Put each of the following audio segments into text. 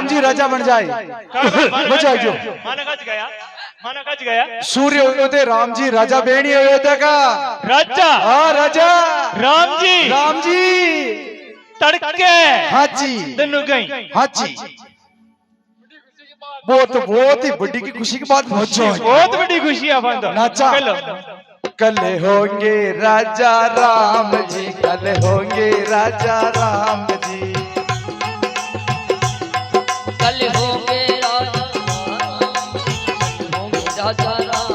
राम जी राजा बन जाए बचा जो माना कच गया सूर्य उदय राम जी राजा बेणी अयोध्या का राजा हाँ राजा राम जी तड़के हाँ जी दिन गई हाँ जी बहुत ही बड़ी की खुशी की बात बहुत बड़ी खुशी है बंदो नाचा कल होंगे राजा राम जी कल होंगे राजा राम जी कल होंगे राजा राम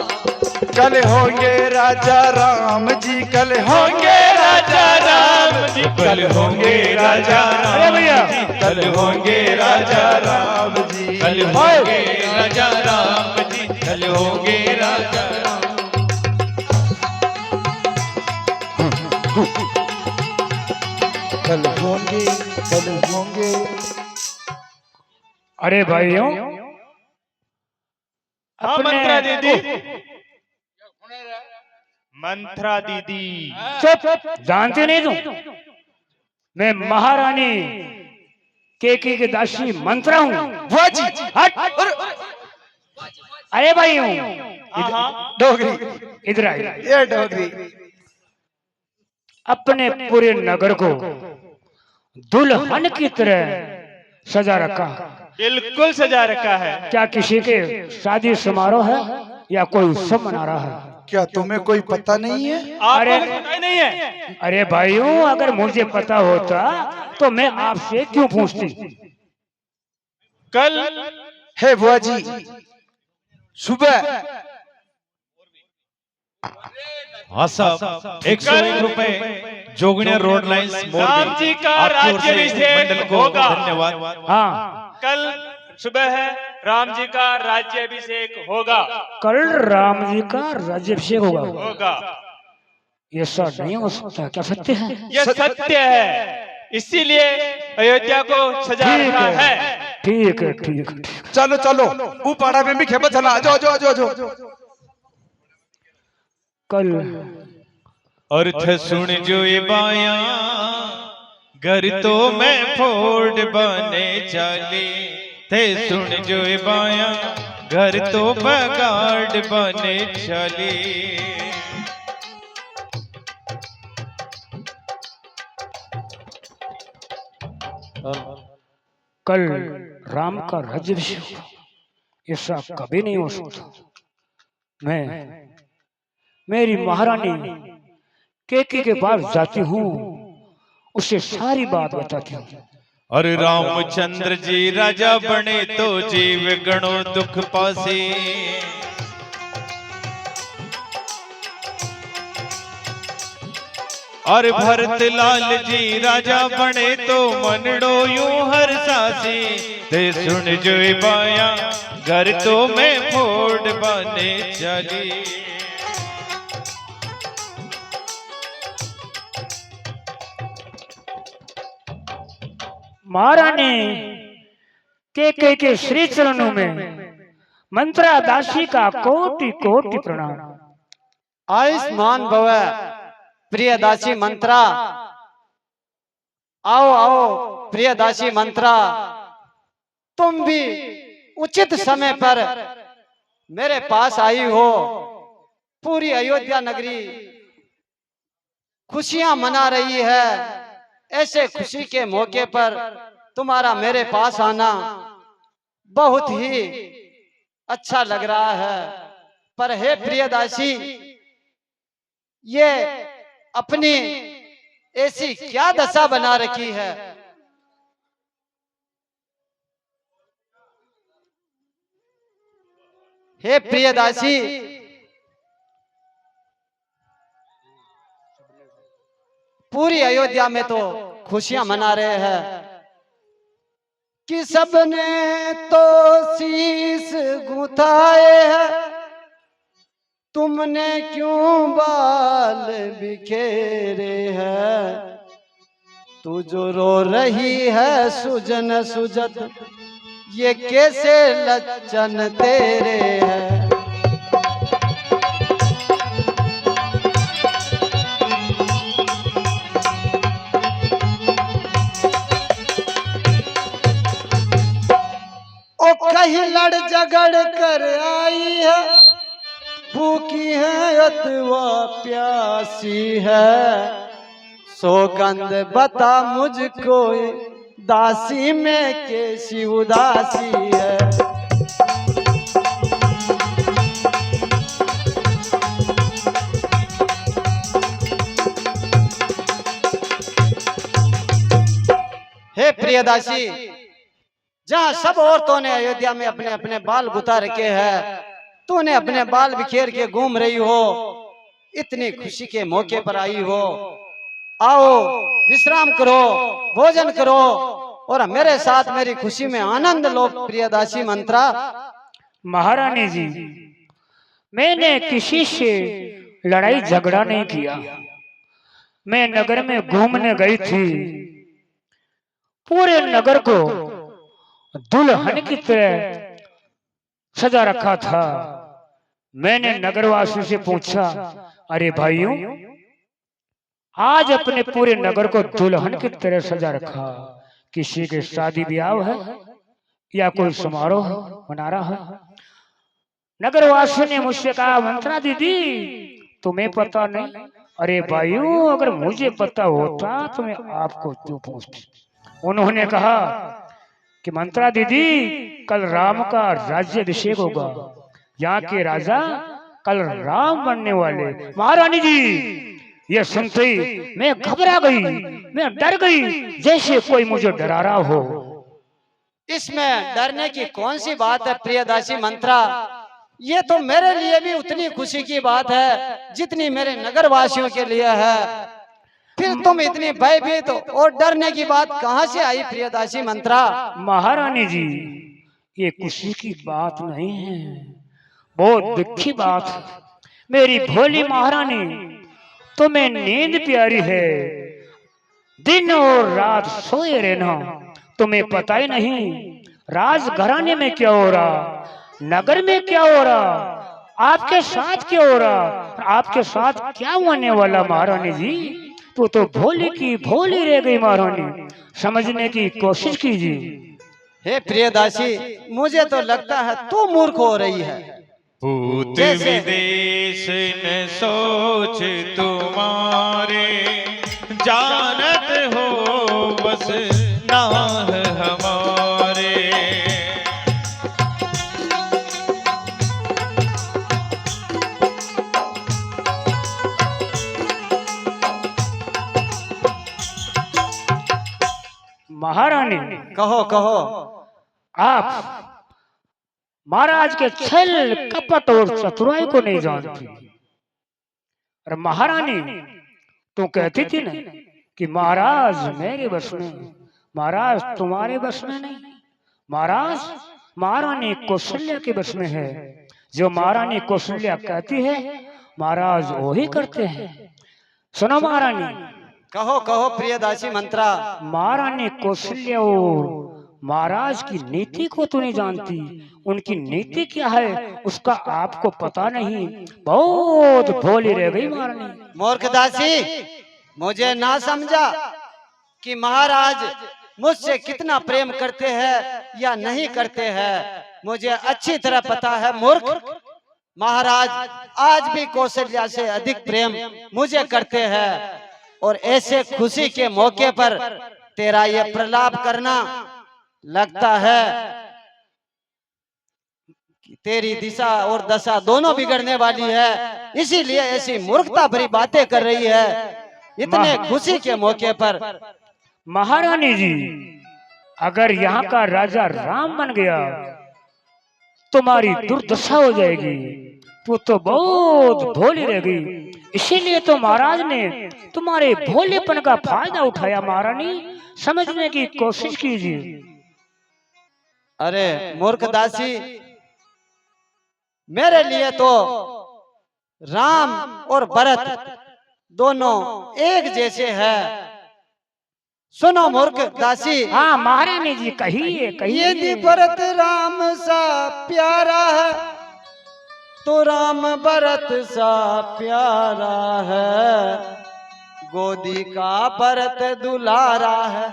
कल होंगे राजा राम जी कल होंगे राजा राम जी कल होंगे राजा अरे भैया कल होंगे राजा राम जी कल होंगे राजा राम जी कल होंगे राजा कल होंगे अरे भाइयों मंत्रा दीदी मंत्रा दीदी चुप जानते नहीं तुम मैं महारानी केकी के दासी मंत्रा हूँ हट अरे भाइयों डोगरी इधर आइए ये डोगरी अपने पूरे नगर को दुल्हन की तरह सजा रखा बिल्कुल सजा रखा है क्या किसी के शादी समारोह है या कोई उत्सव मना रहा है क्या तुम्हें कोई पता नहीं है अरे पता ही नहीं है अरे भाइयों अगर मुझे पता होता तो मैं आपसे क्यों पूछती कल हे बुआ जी सुबह हाँ साहब 101 रुपए जोगनिया रोड लाइंस राम जी का राज्याभिषेक होगा धन्यवाद हाँ कल सुबह है राम जी का राज्याभिषेक होगा कल राम जी का राज्याभिषेक होगा ये सब नहीं हो सकता क्या सत्य है यह सत्य है इसीलिए अयोध्या को सजा रहा है ठीक है ठीक है चलो चलो उपाड़ा में भी खेपा चला जो जो जो जो कल अर्थ सुन जो ये बाया घर तो मैं फोड़ बने चली थे सुन जो ये बाया घर तो बगाड़ बने चली कल राम का राज्याभिषेक ऐसा कभी नहीं हो सकता मैं मेरी महारानी केकी के पास जाती हूँ उसे सारी बात बताती हूँ अरे रामचंद्र जी राजा बने तो जीव गणो दुख पासे और भरत लाल जी राजा बने तो मनड़ो यूं हर सासी ते सुन जो बाया घर तो मैं फोड़ बने चली महारानी के श्री चरणों में मंत्रा दासी का कोटि कोटि प्रणाम आयुष्मान भव प्रिय दासी मंत्रा आओ आओ प्रिय दासी मंत्रा तुम भी उचित समय पर मेरे पास आई हो पूरी अयोध्या नगरी खुशियां मना रही है ऐसे खुशी के मौके पर तुम्हारा मेरे पास आना बहुत ही अच्छा लग रहा है पर हे प्रियदासी ये अपनी ऐसी क्या दशा बना रखी है हे प्रियदासी पूरी अयोध्या में तो खुशियां मना रहे हैं कि सबने तो शीश गुथाए हैं तुमने क्यों बाल बिखेरे हैं तू जो रो रही है सुजन सुजत ये कैसे लज्जन तेरे हैं कहीं लड़ झगड़ कर आई है, भूखी है अथवा प्यासी है, सौगंध बता मुझको दासी में कैसी उदासी है। हे प्रियदासी, जहाँ सब औरतों ने अयोध्या में अपने अपने बाल गुता रखे हैं, तूने अपने बाल बिखेर के घूम रही हो, इतनी खुशी के मौके पर आई हो। आओ विश्राम करो, भोजन करो और मेरे साथ मेरी खुशी में आनंद लो। प्रियदासी मंत्रा। महारानी जी, मैंने किसी से लड़ाई झगड़ा नहीं किया। मैं नगर में घूमने गई थी, पूरे नगर को दुल्हन की तरह सजा रखा था। मैंने नगरवासियों से पूछा, अरे भाइयों, आज अपने पूरे नगर को दुल्हन की तरह सजा रखा, किसी के शादी ब्याह है या कोई समारोह मना रहा है? नगरवासियों ने मुझसे कहा, मंत्रा दीदी तुम्हें पता नहीं? अरे भाइयों, अगर मुझे पता होता तो मैं आपको क्यों पूछती। उन्होंने कहा कि मंत्रा दीदी, कल राम का राज्याभिषेक होगा, यहाँ के राजा कल राम बनने वाले। महारानी जी, यह सुनते ही मैं घबरा गई, मैं डर गई, जैसे कोई मुझे डरा रहा हो। इसमें डरने की कौन सी बात है प्रियदासी मंत्रा? ये तो मेरे लिए भी उतनी खुशी की बात है जितनी मेरे नगरवासियों के लिए है। फिर तुम इतनी भयभीत और डरने की बात कहाँ से आई प्रियदासी मंत्रा? महारानी जी, ये खुशी की बात नहीं है, बहुत दुख की बात है। मेरी भोली महारानी, तुम्हें नींद प्यारी है, दिन और रात सोए रहना, तुम्हें पता ही नहीं राजघराने में क्या हो रहा, नगर में क्या हो रहा, आपके साथ क्या हो रहा, आपके साथ क्या होने वाला। महारानी जी, तो भोली की भोली रह गई। महारानी, समझने की कोशिश कीजिए। हे प्रियदासी, मुझे तो लगता है तू मूर्ख हो रही है। भूत विदेश न सोच तुम्हारे, जानत हो बस नाह हमारे। महारानी, कहो कहो। आप महाराज के छल कपट और चतुराई को नहीं जानती। और महारानी, तू कहती थी ना कि महाराज मेरे बस में, महाराज तुम्हारे बस में नहीं, महाराज महारानी कौशल्या के बस में है। जो महारानी कौशल्या कहती है महाराज वही करते हैं। सुनो महारानी। कहो कहो प्रियदासी मंत्रा। महारानी कौशल्या और महाराज की नीति को तो नहीं जानती, उनकी नीति क्या है उसका आपको पता नहीं, बहुत भोली रह गई महारानी। मूर्खदासी, मुझे ना समझा कि महाराज मुझसे कितना प्रेम करते हैं या नहीं करते हैं, मुझे अच्छी तरह पता है मूर्ख। महाराज आज भी कौशल्या से अधिक प्रेम मुझे करते हैं, और ऐसे खुशी के मौके पर तेरा ये प्रलाप करना लगता है कि तेरी दिशा और दशा दोनों बिगड़ने वाली है, इसीलिए ऐसी मूर्खता भरी बातें कर रही है इतने खुशी के मौके पर। महारानी जी, अगर यहाँ का राजा राम बन गया तुम्हारी दुर्दशा हो जाएगी, तू तो बहुत भोली रह गई, इसीलिए तो महाराज ने तुम्हारे भोलेपन का फायदा उठाया। महारानी, समझने की कोशिश कीजिए। अरे मूर्खदासी, मेरे लिए तो राम और भरत दोनों एक जैसे हैं। सुनो मूर्खदासी। हाँ महारानी जी, कहिए कहिए। यदि भरत राम सा प्यारा है तो राम भरत सा प्यारा है, गोदी का भरत दुलारा है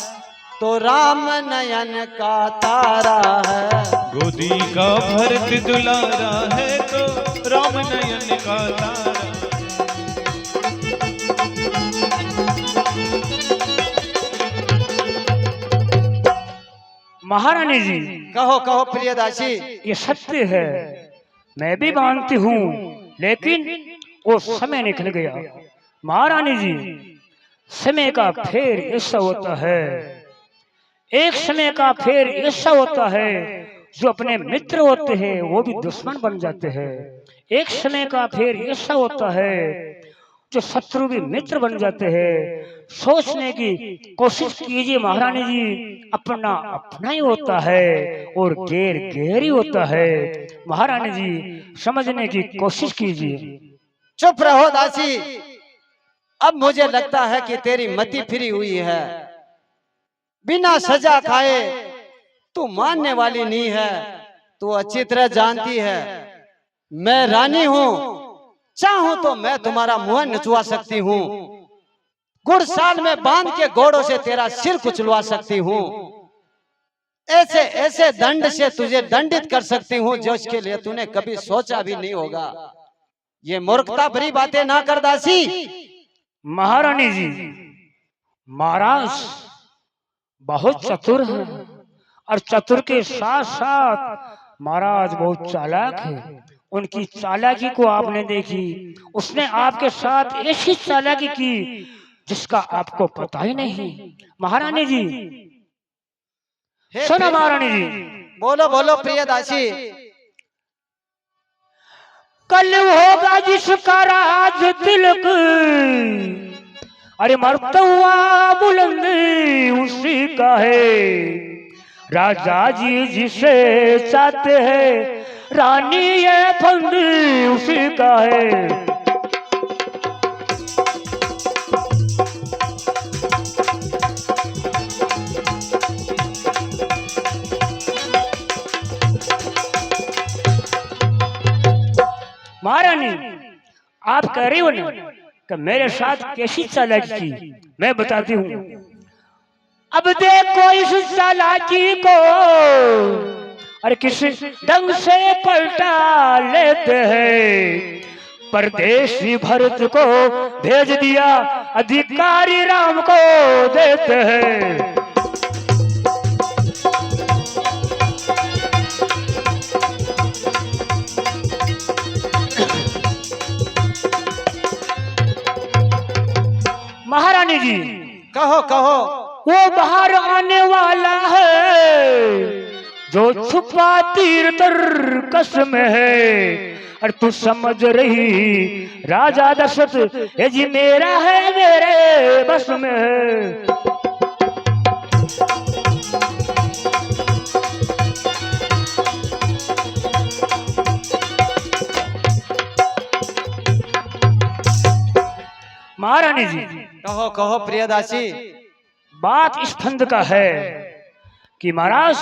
तो राम नयन का तारा है। गोदी का भरत दुलारा है तो राम नयन का तारा। महारानी जी, कहो कहो प्रियदासी। ये सत्य है, मैं भी मानती हूँ, लेकिन वो समय निकल गया। महारानी जी, समय का फेर ऐसा होता है, एक समय का फेर ऐसा होता है, जो अपने मित्र होते हैं वो भी दुश्मन बन जाते हैं। एक समय का फेर ऐसा होता है, जो शत्रु भी मित्र बन जाते हैं। सोचने की कोशिश कीजिए महारानी जी, अपना अपना ही होता है और गैर गैर ही होता है। महारानी जी, समझने की कोशिश कीजिए। चुप रहो दासी। अब मुझे लगता है कि तेरी मति फिरी हुई है। बिना सजा खाए तू मानने वाली नहीं है। तू अच्छी तरह जानती है मैं रानी हूँ, चाहूं तो मैं तुम्हारा मुंह नचवा सकती हूँ, गुड़साल में बांध के घोड़ों से तेरा सिर कुचलवा सकती हूँ, ऐसे ऐसे दंड से तुझे दंडित कर सकती हूँ जो इसके लिए तूने कभी सोचा भी नहीं होगा। ये मूर्खता भरी बातें ना कर दासी। महारानी जी, महाराज बहुत चतुर है और चतुर के साथ साथ महाराज बहुत चालाक है। उनकी चालाकी को आपने देखी, उसने आपके साथ ऐसी चालाकी की जिसका आपको पता ही नहीं। महारानी जी सुनो, महारानी जी बोलो बोलो प्रियदासी। कल होगा जिसका राज तिलक, अरे मरता हुआ बुलंद उसी का है। राजा जी जिसे चाहते हैं, रानी ये फंद उसी का है। महारानी, आप कह रही हो ना कि मेरे साथ कैसी चालाकी की, मैं बताती हूँ। अब देखो इस चालाकी को, और किस ढंग से पलटा लेते हैं। परदेशी भरत को भेज दिया, अधिकारी राम को देते हैं। महारानी जी कहो कहो। वो बाहर आने वाला है जो छुपा तीर तरकस में है। और तू समझ रही राजा दशरथ, ये जी मेरा है मेरे बस में है। महारानी जी कहो कहो प्रियदासी। बात इस फंद का है कि महाराज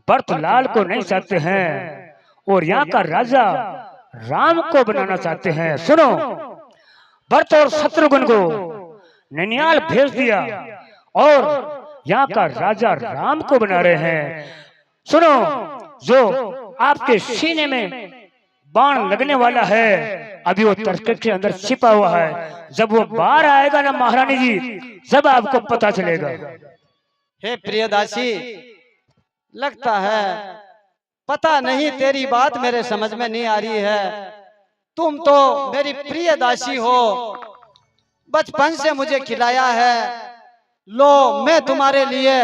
भरतलाल को नहीं चाहते हैं और यहाँ का राजा राम को बनाना चाहते हैं। सुनो, भरत और शत्रुघ्न को नैनियाल भेज दिया और यहाँ का राजा राम को बना रहे हैं। सुनो, जो आपके सीने में बाण लगने वाला है, अभी वो तर्कक के अंदर छिपा हुआ है। जब वो बाहर आएगा ना महारानी जी, जब आपको पता चलेगा। हे प्रियदासी, लगता है पता नहीं तेरी बात मेरे समझ में नहीं आ रही है। तुम तो मेरी प्रियदासी हो, बचपन से मुझे खिलाया है, लो मैं तुम्हारे लिए।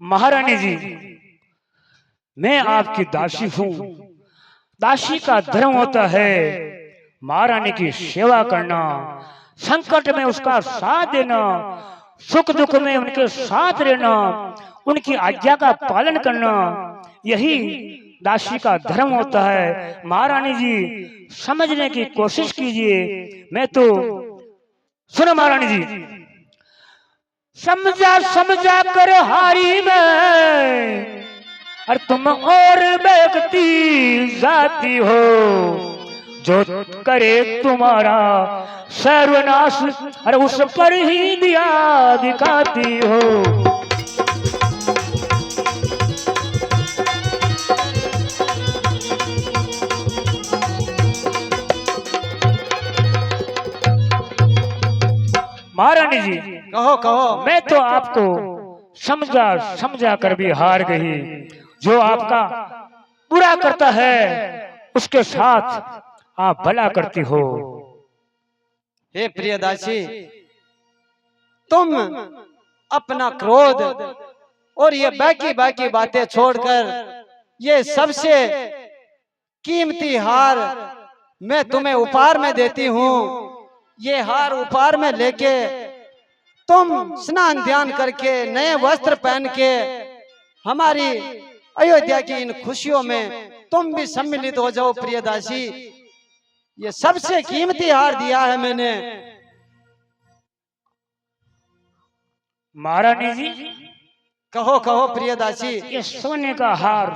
महारानी जी, मैं आपकी दासी हूँ। दासी का धर्म होता है महारानी की सेवा करना, संकट में उसका साथ देना, सुख दुख में उनके साथ रहना, उनकी आज्ञा का पालन करना, यही दासी का धर्म होता है। महारानी जी समझने की कोशिश कीजिए। मैं तो सुनो महारानी जी, समझा समझा कर हारी मैं, और तुम और व्यक्ति जाती हो, जो करे तुम्हारा सर्वनाश, और उस पर ही दिया दिखाती हो। महारानी जी, कहो कहो। मैं तो आपको समझा समझा कर भी हार गई। जो आपका बुरा करता है उसके साथ आप भला करती हो। हे प्रियदासी, तुम अपना क्रोध और ये बाकी बाकी बातें छोड़कर ये सबसे कीमती हार मैं तुम्हें उपहार में देती हूँ। ये हार उपहार में लेके तुम स्नान ध्यान करके नए वस्त्र पहन के हमारी अयोध्या की इन खुशियों में तुम भी सम्मिलित हो जाओ। प्रियदासी, ये सबसे कीमती हार दिया है मैंने। महारानी जी, कहो कहो प्रियदासी। ये सोने का हार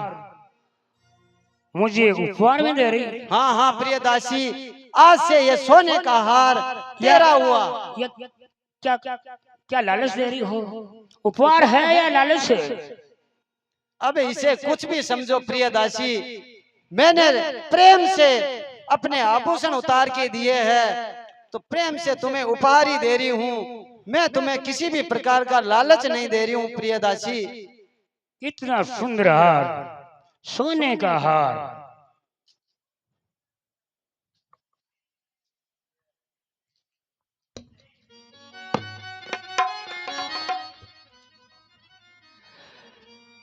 मुझे उपहार में दे रही? हाँ हाँ प्रियदासी, आज से ये सोने का हार तेरा हुआ। ये क्या क्या लालच दे रही हो? उपहार है या लालच है? अब इसे कुछ भी समझो प्रियदासी, मैंने प्रेम से अपने आभूषण उतार के दिए हैं तो प्रेम से तुम्हें उपहार ही दे रही हूँ। मैं तुम्हें किसी भी प्रकार का लालच नहीं दे रही हूँ प्रियदासी। इतना सुंदर हार, सोने का हार।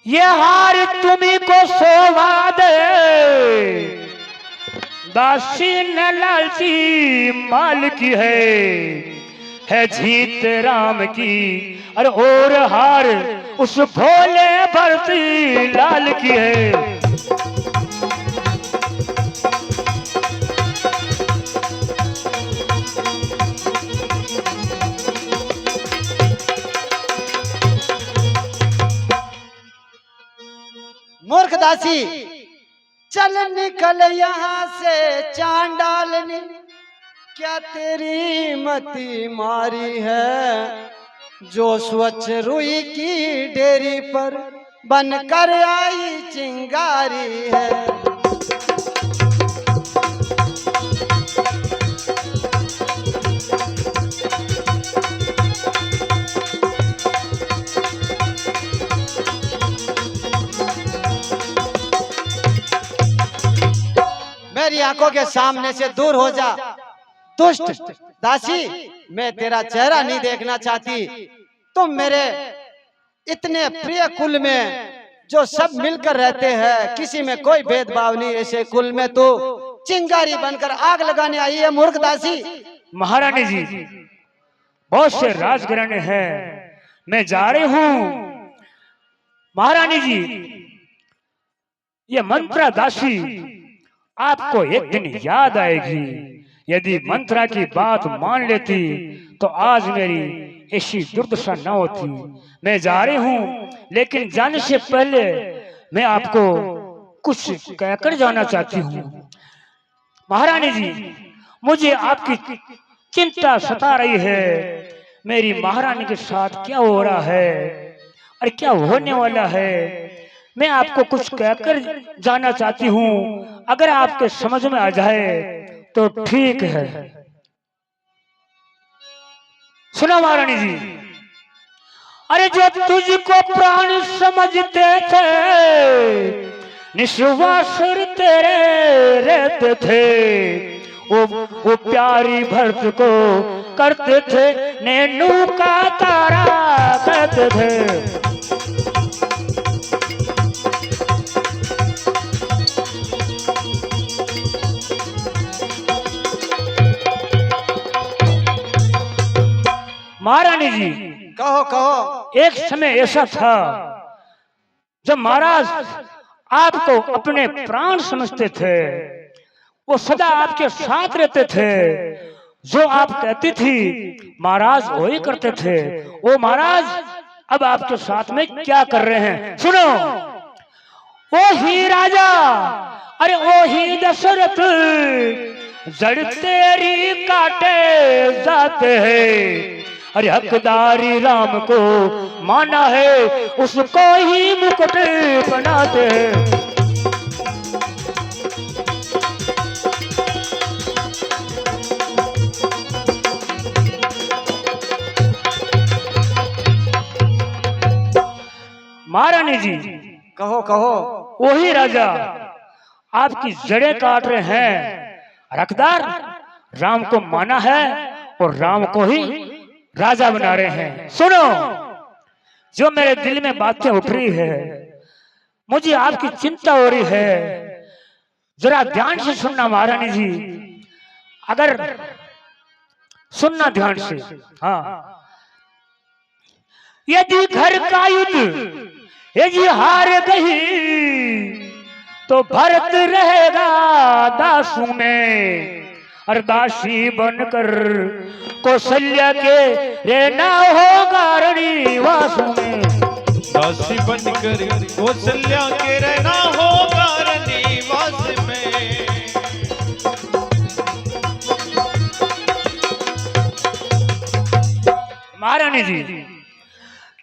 ये हार तुम्ही को शोभा दे, दासी न लालची माल की है जीत राम की। अरे और हार उस भोले भरती लाल की है। मूर्ख दासी, चल निकल यहाँ से चांडालनी, क्या तेरी मती मारी है जो स्वच्छ रुई की डेरी पर बनकर आई चिंगारी है। मेरी आंखों के सामने से दूर हो जा दुष्ट दासी, मैं तेरा चेहरा नहीं देखना चाहती। तुम मेरे इतने प्रिय कुल में जो सब मिलकर रहते हैं, किसी में कोई भेदभाव नहीं, ऐसे कुल में तो चिंगारी बनकर आग लगाने आई है मूर्ख दासी। महारानी जी, बहुत से राजघराने हैं, मैं जा रही हूँ। महारानी जी, ये मंत्रा दासी आपको एक दिन याद आएगी। यदि मंत्रा की बात मान लेती तो आज मेरी ऐसी दुर्दशा न होती। मैं जा रही हूँ, लेकिन जाने से पहले मैं आपको कुछ कहकर जाना चाहती हूँ। महारानी जी, मुझे आपकी चिंता सता रही है। मेरी महारानी के साथ क्या हो रहा है और क्या होने वाला है, मैं आपको कुछ कहकर जाना चाहती हूँ। अगर आपके समझ में आ जाए तो ठीक है। सुनो महारानी जी, अरे जो तुझको प्राण समझते थे, निस्वासुर तेरे रहते थे, वो प्यारी भरत को करते थे, नैनू का तारा कहते थे। महारानी जी, कहो कहो। एक समय ऐसा था जब महाराज आपको अपने प्राण समझते थे, वो सदा आपके साथ रहते थे। जो आप कहती थी महाराज वही करते थे। वो महाराज अब आपके साथ में क्या कर रहे हैं, सुनो। ओ ही राजा, अरे ओ ही दशरथ, जड़ तेरी काटे जाते हैं। अरे हकदारी राम को माना है, उसको ही मुकुट बनाते हैं। महारानी जी, कहो कहो। वही राजा आपकी जड़ें काट रहे हैं। रखदार राम को माना है और राम को ही राजा बना रहे हैं। सुनो, जो मेरे दिल में बातें उठ रही है, मुझे आपकी चिंता हो रही है, जरा ध्यान से सुनना महारानी जी। अगर सुनना ध्यान से। हाँ, यदि घर का युद्ध यदि हार गई तो भरत रहेगा दासू में, और दासी बनकर कौशल्या के रहना होगा रणिवासों में। दासी बनकर कौशल्या के रहना होगा रणिवास में। महारानी जी,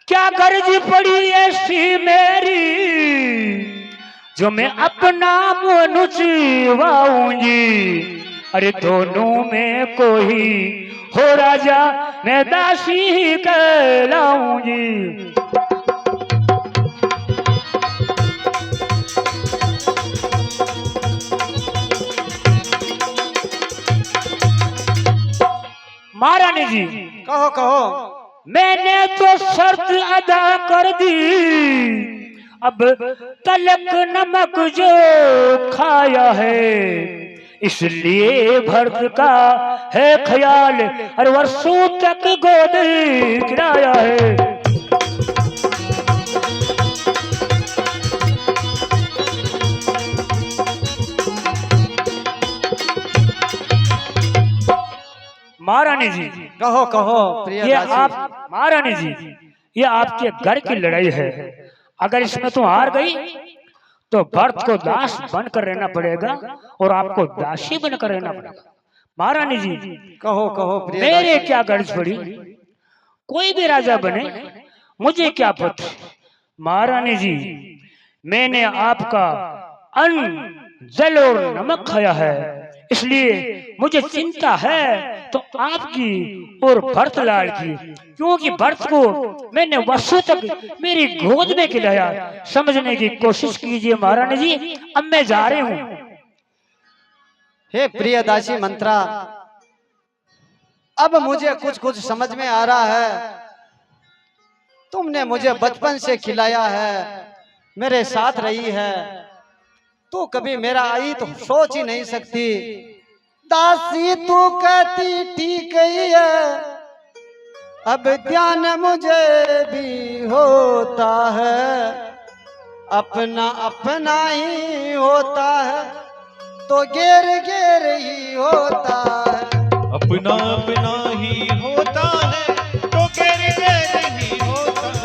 क्या गर्ज पड़ी ऐसी मेरी जो मैं अपना मुँह नुचवाऊंगी। अरे दोनों में कोई हो राजा, मैं दासी ही कहलाऊंगी। महारानी जी, कहो कहो। मैंने तो शर्त अदा कर दी, अब तलक नमक जो खाया है, इसलिए भरत का है ख्याल, और वर्षों तक गोद गिराया है। महारानी जी, कहो कहो प्रिय ये दासी। आप महारानी जी, ये आपके घर की लड़ाई है। अगर इसमें तुम हार गई तो भरत को दास बनकर रहना पड़ेगा और आपको दासी बनकर रहना पड़ेगा। महारानी जी, कहो कहो प्रिय मेरे दासी। क्या गर्ज पड़ी, कोई भी राजा बने, मुझे क्या पता। महारानी जी, मैंने आपका अन्न जल और नमक खाया है, इसलिए मुझे चिंता है तो आपकी और भरतलाल की, क्योंकि भरत को मैंने वर्षों तक मेरी गोद में खिलाया। समझने की कोशिश कीजिए महारानी जी, अब मैं जा रही हूँ। हे प्रिय दासी मंत्रा, अब मुझे कुछ कुछ समझ में आ रहा है। तुमने मुझे बचपन से खिलाया है, मेरे साथ रही है, तू कभी मेरा आई तो सोच ही नहीं सकती। दासी तू कहती ठीक ही है, अब ध्यान मुझे भी होता है, अपना अपना ही होता है तो घेर घेर ही होता है। अपना अपना ही होता है तो घेर घेर ही होता है।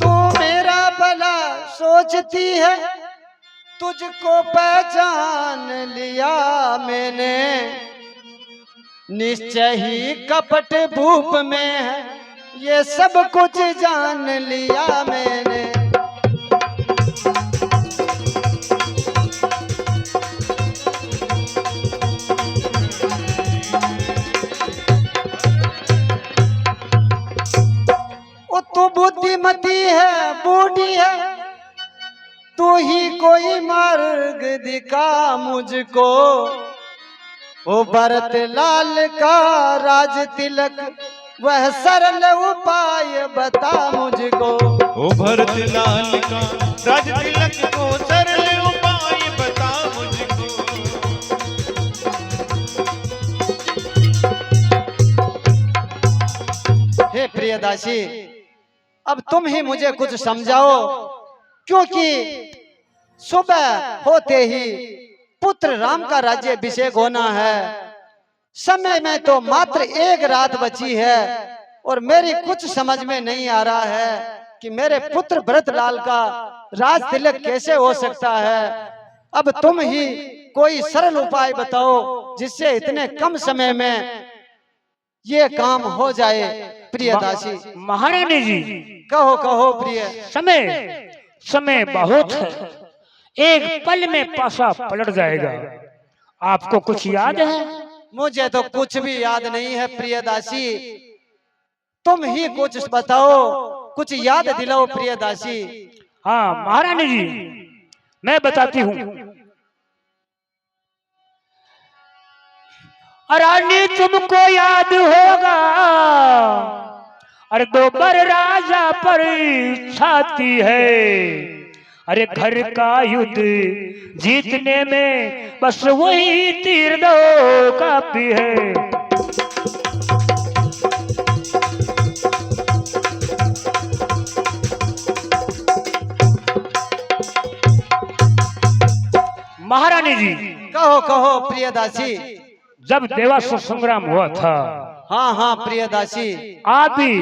तू मेरा भला सोचती है, तुझको पहचान लिया मैंने, निश्चय ही कपट भूप में है, ये सब कुछ जान लिया मैंने। ओ तू बुद्धिमती है, बूढ़ी है, तू ही कोई मार्ग दिखा मुझको। ओ भरत लाल का राज तिलक, वह सरल उपाय बता मुझको। ओ भरत लाल का राज तिलक को सरल उपाय बता मुझको। हे प्रिय दासी, अब तुम ही मुझे कुछ समझाओ, क्योंकि सुबह होते ही पुत्र राम का राज्य अभिषेक होना है। समय में तो मात्र एक रात बची है और मेरी कुछ समझ में नहीं आ रहा है कि मेरे पुत्र भरतलाल का राज तिलक कैसे हो सकता है। अब तुम ही कोई सरल उपाय बताओ जिससे इतने कम समय में ये काम हो जाए। प्रिय दासी, महारानी जी, कहो कहो प्रिय। समय समय बहुत है, एक पल में पासा पलट जाएगा। आपको कुछ याद है? मुझे तो कुछ भी याद नहीं है प्रियदासी, तुम ही कुछ बताओ, कुछ याद दिलाओ प्रियदासी। हाँ महारानी जी, मैं बताती हूँ। रानी तुमको याद होगा, अरे दोबर राजा पर छाती है। अरे घर का युद्ध जीतने में बस वही तीर दो काफी है। महारानी जी, कहो कहो प्रियदासी। जब देवासुर संग्राम हुआ था, हाँ हाँ प्रियदासी। आप भी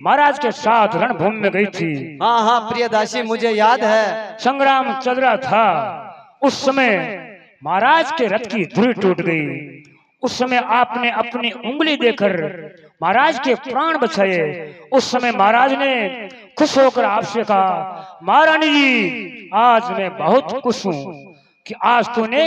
महाराज के साथ रणभूमि में गई थी। हाँ हाँ प्रियदासी, मुझे याद है। संग्राम चल रहा था। उस समय महाराज के रथ की धुरी टूट गई। उस समय आपने अपनी उंगली देकर महाराज के प्राण बचाए। उस समय महाराज ने खुश होकर आपसे कहा, महारानी जी आज मैं बहुत खुश हूँ कि आज तूने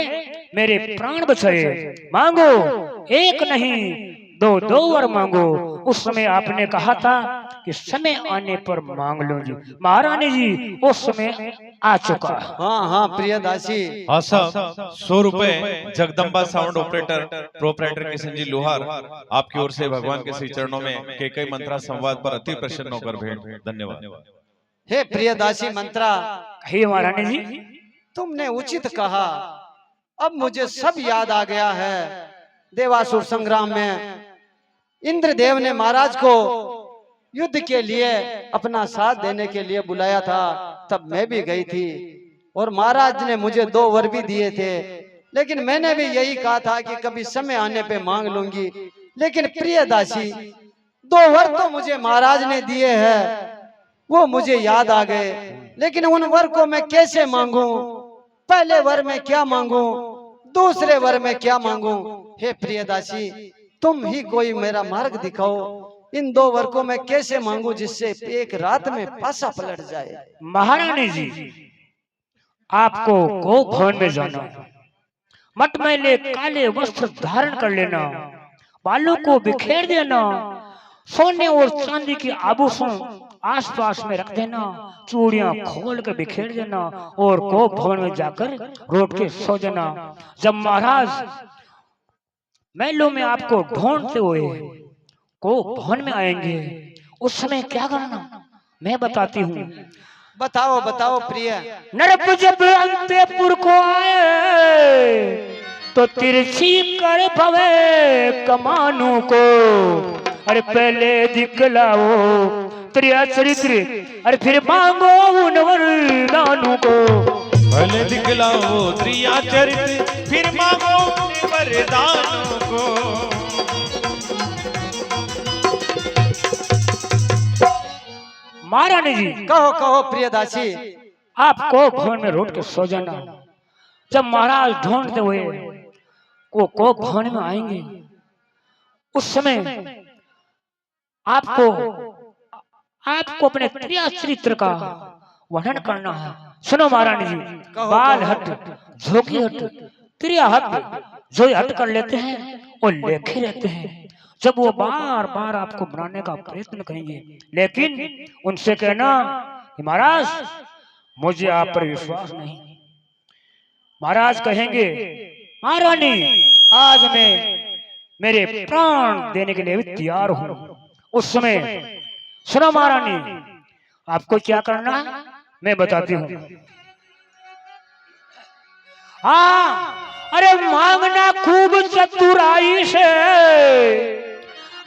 मेरे प्राण बचाए। मांगो, एक नहीं दो दो वर मांगो। उस समय आपने कहा था कि समय आने पर मांग लो जी। महारानी जी उस समय आ चुका। हाँ हाँ प्रियदासी। हाँ साहब, 100 रुपए Jagdamba sound operator proprietor Kishan ji Lohar आपकी ओर से भगवान के श्री चरणों में केकई मंत्रा संवाद पर अति प्रसन्न होकर भेंट। धन्यवाद। हे प्रियदासी मंत्रा, हे महारानी जी, तुमने उचित कहा। अब मुझे सब याद आ गया है। देवासुर संग्राम में इंद्रदेव ने महाराज को युद्ध के लिए अपना साथ देने के लिए बुलाया था, तब मैं भी गई थी और महाराज ने मुझे 2 वर भी दिए थे। लेकिन मैंने भी यही कहा था कि कभी समय आने पे मांग लूंगी। लेकिन प्रियदासी, 2 वर तो मुझे महाराज ने दिए हैं, वो मुझे याद आ गए। लेकिन उन वर को मैं कैसे मांगू? पहले वर में क्या मांगू, दूसरे वर में क्या मांगू? हे प्रियदासी, तुम ही कोई मेरा मार्ग दिखाओ। इन 2 वर को मैं कैसे मांगू जिससे एक रात में पासा पलट जाए? महारानी जी आपको गो भवन में जाना, मटमैले काले वस्त्र धारण कर लेना, बालों को बिखेर देना, सोने और चांदी के आभूषण आसपास में रख देना, चूड़ियां खोल कर बिखेर देना और गो भवन में जाकर रोट के सो जाना। जब महाराज महलों में आपको ढूंढते हुए गो भवन में आएंगे, उस समय क्या करना मैं बताती हूँ। बताओ बताओ प्रिय। नरप जब अंतपुर को आए तो तिरछी कर भवे कमानों को। अरे पहले दिखलाओ त्रिया चरित्र, अरे फिर मांगो उन वरदानों को। पहले दिखलाओ त्रिया चरित्र, फिर मांगो वरदानों को। महारानी जी, कहो कहो प्रियदासी। आपको भवन में रोट के सो जाना। जब महाराज ढूंढते हुए को भवन में आएंगे, उस समय आपको अपने त्रिया चरित्र का वर्णन करना है। सुनो महारानी जी, बाल हट, झोंकी हट, त्रिया हट, जो हट कर लेते हैं वो लेखे रहते हैं। जब वो बार बार आपको बनाने का प्रयत्न करेंगे, लेकिन उनसे कहना कि महाराज मुझे आप पर विश्वास नहीं। महाराज कहेंगे, महारानी आज मैं मेरे प्राण देने के लिए भी तैयार हूं। उस समय सुनो महारानी, आपको क्या करना है मैं बताती हूँ। हाँ, अरे मांगना खूब चतुराई से,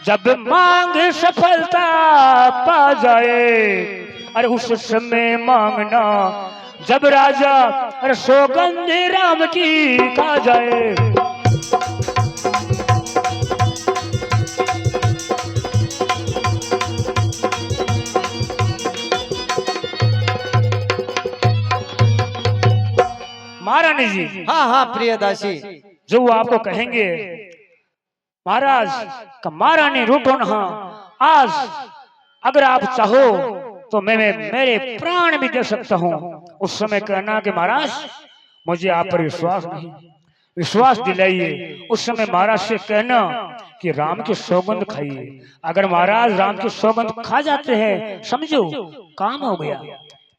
जब मांग सफलता पा जाए। अरे उस समय मांगना जब राजा अरे सौगंध राम की खा जाए। महारानी जी, हाँ हाँ प्रियदासी। जो वो आपको कहेंगे, महाराज का महारानी रूठो ना, आज अगर आप चाहो तो मैं मेरे प्राण भी दे सकता हूँ। उस समय कहना कि महाराज मुझे आप पर विश्वास नहीं, विश्वास दिलाइए। उस समय महाराज से कहना कि राम की सौगंध खाइए। अगर महाराज राम की सौगंध खा जाते हैं समझो काम हो गया।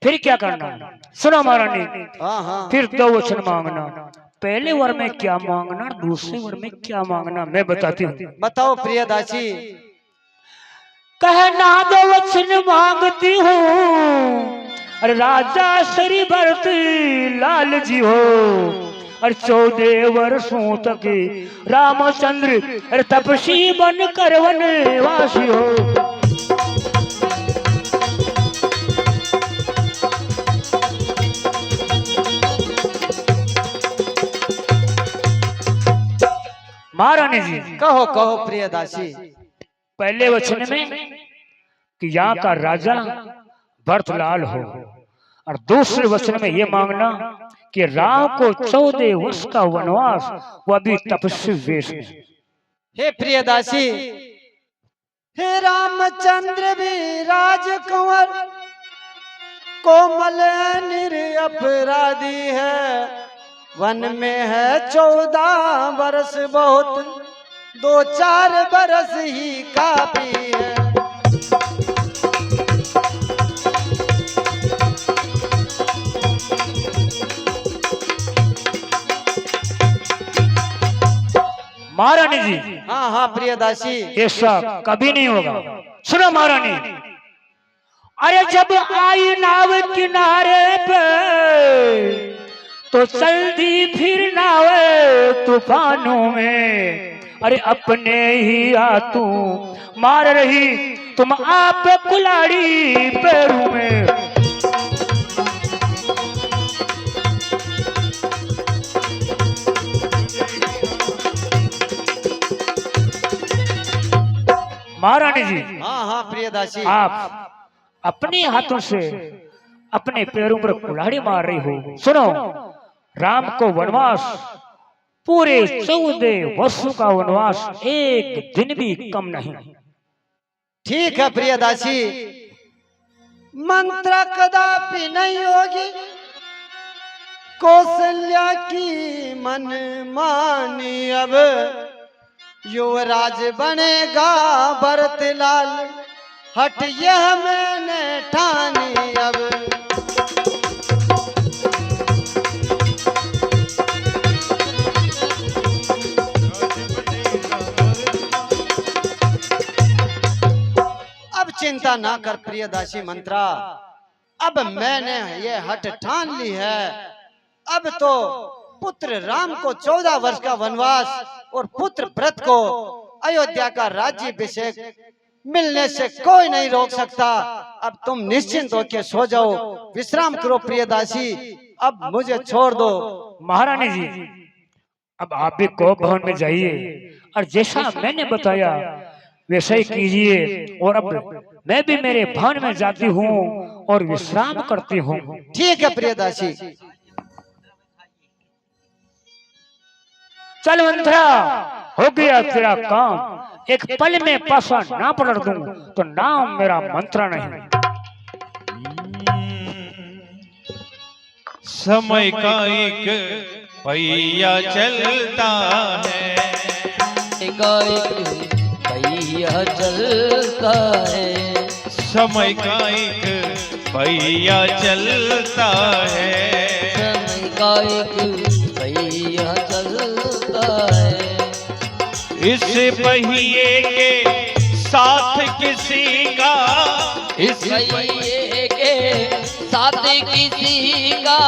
फिर क्या करना, सुनो महारानी। हाँ हाँ फिर 2 वचन मांगना। पहले वर में क्या मांगना, दूसरे वर में क्या मांगना, मैं बताती हूँ। बताओ प्रियदासी। कहना 2 वचन मांगती हूँ, अरे राजा श्री भरती लाल जी हो, और 14 वर्षों तक रामचंद्र अरे तपसी बन कर वनवासी हो। महारानी जी कहो कहो प्रियदासी। पहले वचन में कि यहाँ का राजा भरतलाल हो, और दूसरे वचन में ये मांगना कि राम को 14 वर्ष का वनवास, वह भी तपस्वी वेश में। हे प्रियदासी, हे रामचंद्र भी राजकुंवर कोमल निरपराधी है। वन में है 14 वर्ष बहुत, 2-4 बरस ही काफी है। महारानी जी हाँ हाँ प्रियदासी। ऐसा कभी नहीं होगा। सुनो महारानी, अरे जब आई नाव किनारे पे तो चलती फिर नाव तूफानों में, अरे अपने ही हाथों मार रही तुम आप कुल्हाड़ी पैरों में। महारानी जी हाँ हाँ प्रियदासी। आप अपने हाथों से अपने पैरों पर कुल्हाड़ी मार रही हो। सुनो, राम को वनवास पूरे 14 वर्षों का वनवास एक दिन भी कम नहीं। ठीक है प्रियदासी, मंत्र कदापि नहीं होगी कौशल्या की मन मानी। अब युवराज बनेगा भरतलाल, हट यह मैंने ठानी। अब चिंता ना कर प्रियदासी मंत्रा, अब मैंने ये हट ठान ली है। अब तो पुत्र राम को 14 वर्ष का वनवास और पुत्र भरत को अयोध्या का राज्याभिषेक मिलने से कोई नहीं रोक सकता। अब तुम निश्चिंत होकर सो जाओ, विश्राम करो प्रियदासी। अब मुझे छोड़ दो। महारानी जी अब आप भी कोप भवन में जाइए और जैसा मैंने बताया वैसा ही कीजिए। और अब मैं भी मेरे भवन में जाती हूँ और विश्राम करती हूँ। ठीक है प्रियदासी। चल मंत्रा, हो गया तेरा काम। एक पल में पासा ना पलट दूं तो नाम मेरा मंत्रा नहीं। समय का एक पहिया चलता है, एक पहिया चलता है। समय का एक पहिया चलता है, समय का एक पहिया चलता है। इस पहिए के साथ किसी का, इस पहिए के साथ किसी का